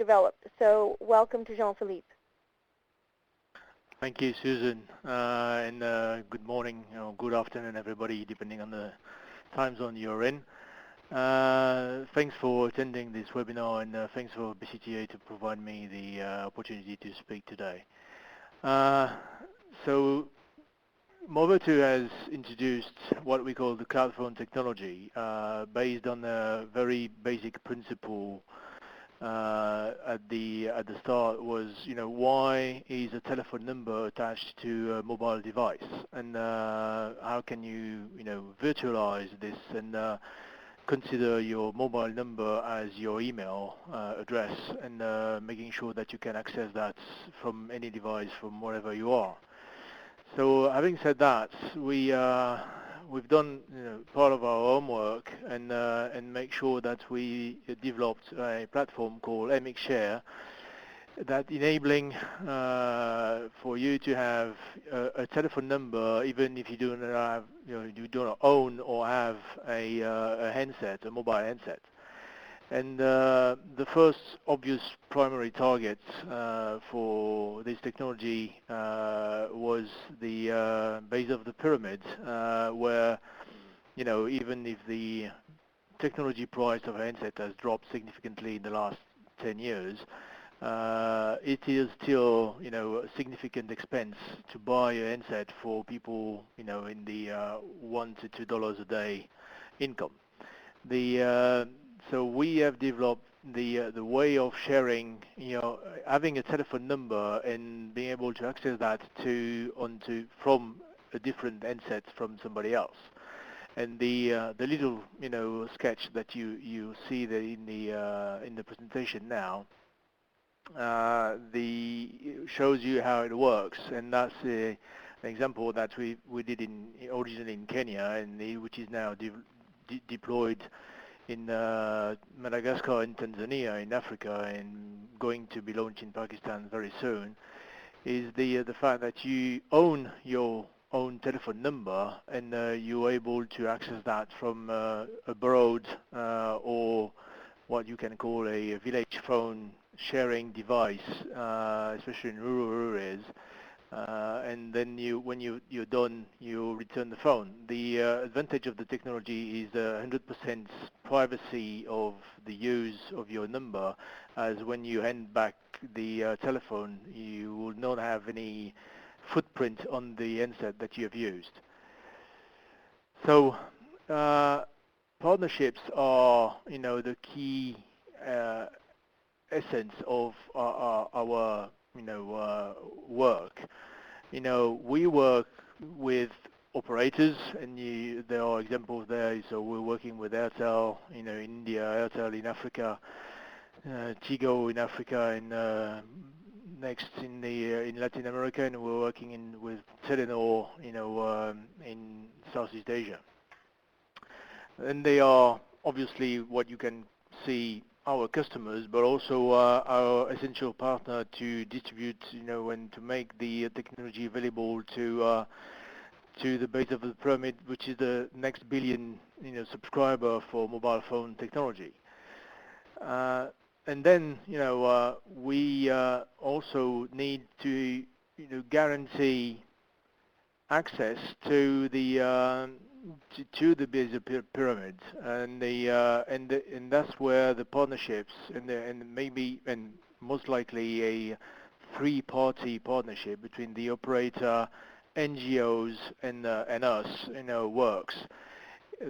developed. So welcome to Jean-Philippe. Thank you, Susan, and good morning or good afternoon, everybody, depending on the time zone you're in. Thanks for attending this webinar, and thanks for BCTA to provide me the opportunity to speak today. So Movirtu has introduced what we call the cloud phone technology, based on a very basic principle. At the start was, why is a telephone number attached to a mobile device, and how can you, virtualize this and consider your mobile number as your email address, and making sure that you can access that from any device from wherever you are. So having said that, we've done part of our homework and make sure that we developed a platform called MX Share that enabling for you to have a telephone number even if you don't have you don't own or have a handset, a mobile handset. And the first obvious primary target for this technology was the base of the pyramid, where, even if the technology price of a handset has dropped significantly in the last 10 years, it is still, a significant expense to buy a handset for people, in the $1 to $2 a day income. So we have developed the way of sharing, having a telephone number and being able to access that from a different handset from somebody else. And the little sketch that you see there in the presentation now, shows you how it works, and that's an example that we did originally in Kenya, and which is now deployed in Madagascar and Tanzania in Africa, and going to be launched in Pakistan very soon, is the fact that you own your own telephone number, and you're able to access that from abroad, or what you can call a village phone sharing device, especially in rural areas. And then when you're done, you return the phone. The advantage of the technology is 100% privacy of the use of your number, as when you hand back the telephone, you will not have any footprint on the handset that you have used. So partnerships are, the key essence of our work. We work with operators, and there are examples there. So we're working with Airtel, in India, Airtel in Africa, Tigo in Africa, and next in Latin America, and we're working with Telenor, in Southeast Asia. And they are obviously what you can see our customers, but also our essential partner to distribute, and to make the technology available to the base of the pyramid, which is the next billion, subscriber for mobile phone technology. And then, we also need to, guarantee access to the base of pyramid, and that's where the partnerships and most likely a three-party partnership between the operator, NGOs, and us, works.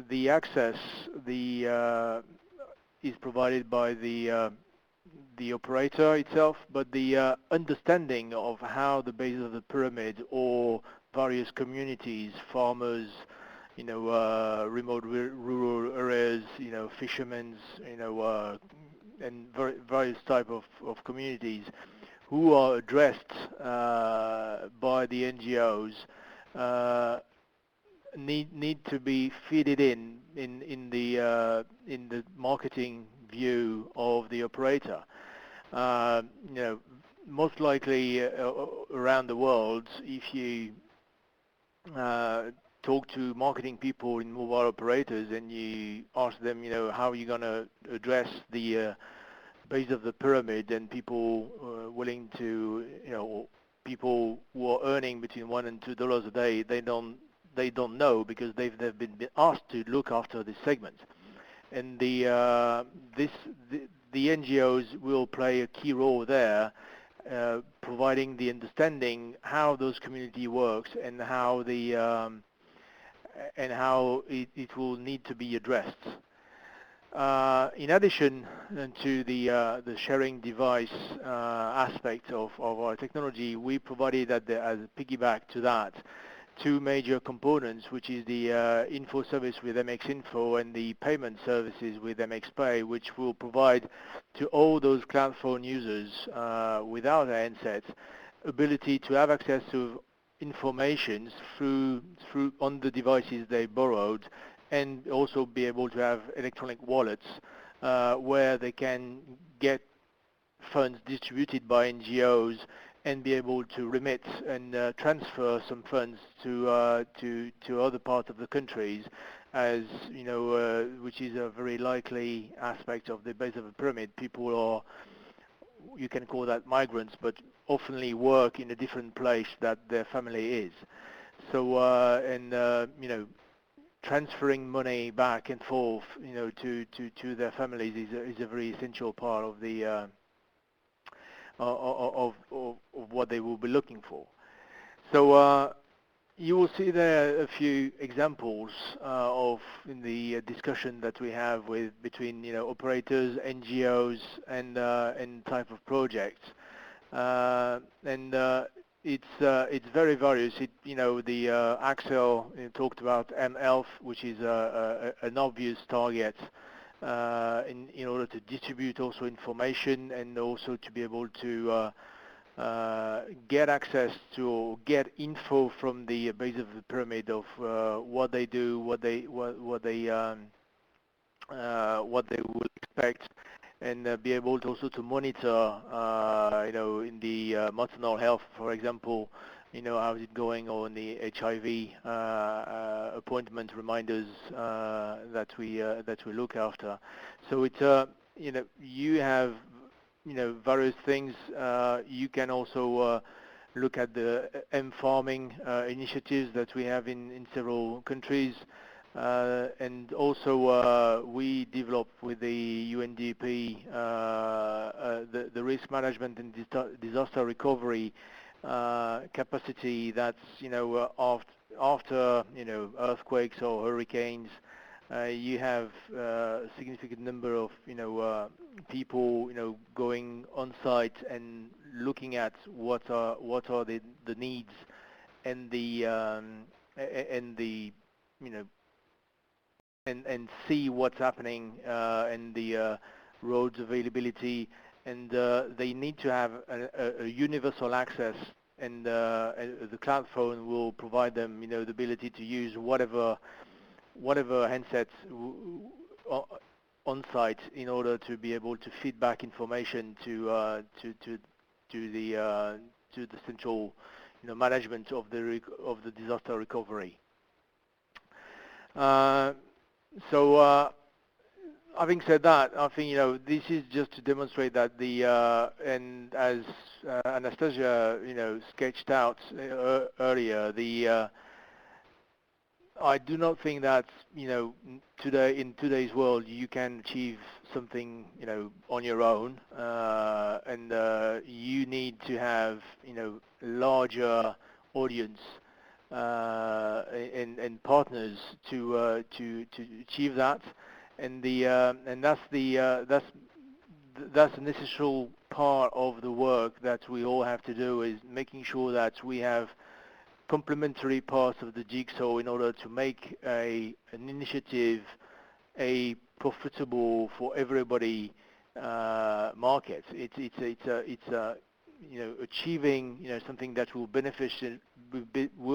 The access is provided by the operator itself, but the understanding of how the base of the pyramid or various communities, farmers, remote rural areas, fishermen, and various type of communities who are addressed by the NGOs need to be fitted in the marketing view of the operator. Most likely around the world, if you talk to marketing people in mobile operators and you ask them, how are you going to address the base of the pyramid, and people willing to, people who are earning between $1 and $2 a day, they don't know because they've been asked to look after this segment. And the NGOs will play a key role there, providing the understanding how those community works and how it will need to be addressed. In addition to the sharing device aspect of our technology, we provided as a piggyback to that two major components, which is the info service with MX Info and the payment services with MX Pay, which will provide to all those cloud phone users without a handset ability to have access to information through on the devices they borrowed, and also be able to have electronic wallets where they can get funds distributed by NGOs and be able to remit and transfer some funds to other parts of the countries, as you know, which is a very likely aspect of the base of the pyramid. People are, you can call that migrants, but oftenly work in a different place that their family is. So transferring money back and forth, to their families is a very essential part of the of what they will be looking for. So you will see there a few examples of in the discussion that we have between operators, NGOs, and type of projects, and it's very various. The Axel talked about mHealth, which is an obvious target in order to distribute also information, and also to be able to get access to or get info from the base of the pyramid of what they do, what they would expect, and be able to also to monitor, in the maternal health, for example, how is it going, or in the HIV appointment reminders that we look after. So it's you have various things. You can also look at the farming initiatives that we have in several countries. And also we developed with the UNDP the risk management and disaster recovery capacity that's after earthquakes or hurricanes. You have a significant number of people going on site and looking at what are the needs and the and see what's happening and the roads availability, and they need to have a universal access, and the cloud phone will provide them the ability to use whatever handsets on site in order to be able to feed back information to the central management of the disaster recovery. So having said that, I think this is just to demonstrate that and as Anastasia sketched out earlier, I do not think that today, in today's world, you can achieve something on your own, and you need to have larger audience and partners to achieve that, and that's an essential part of the work that we all have to do, is making sure that we have complementary parts of the jigsaw in order to make an initiative a profitable for everybody market. It's achieving something that will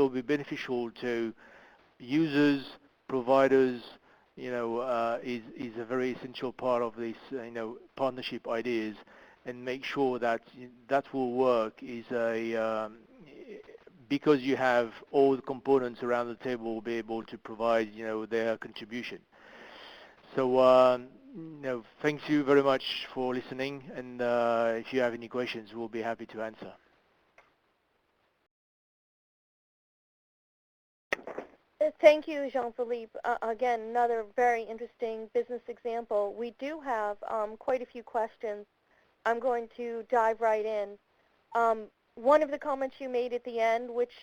be beneficial to users, providers. Is a very essential part of this partnership ideas, and make sure that that will work is because you have all the components around the table will be able to provide their contribution. So, thank you very much for listening, and if you have any questions, we'll be happy to answer. Thank you, Jean-Philippe. Again, another very interesting business example. We do have quite a few questions. I'm going to dive right in. One of the comments you made at the end, which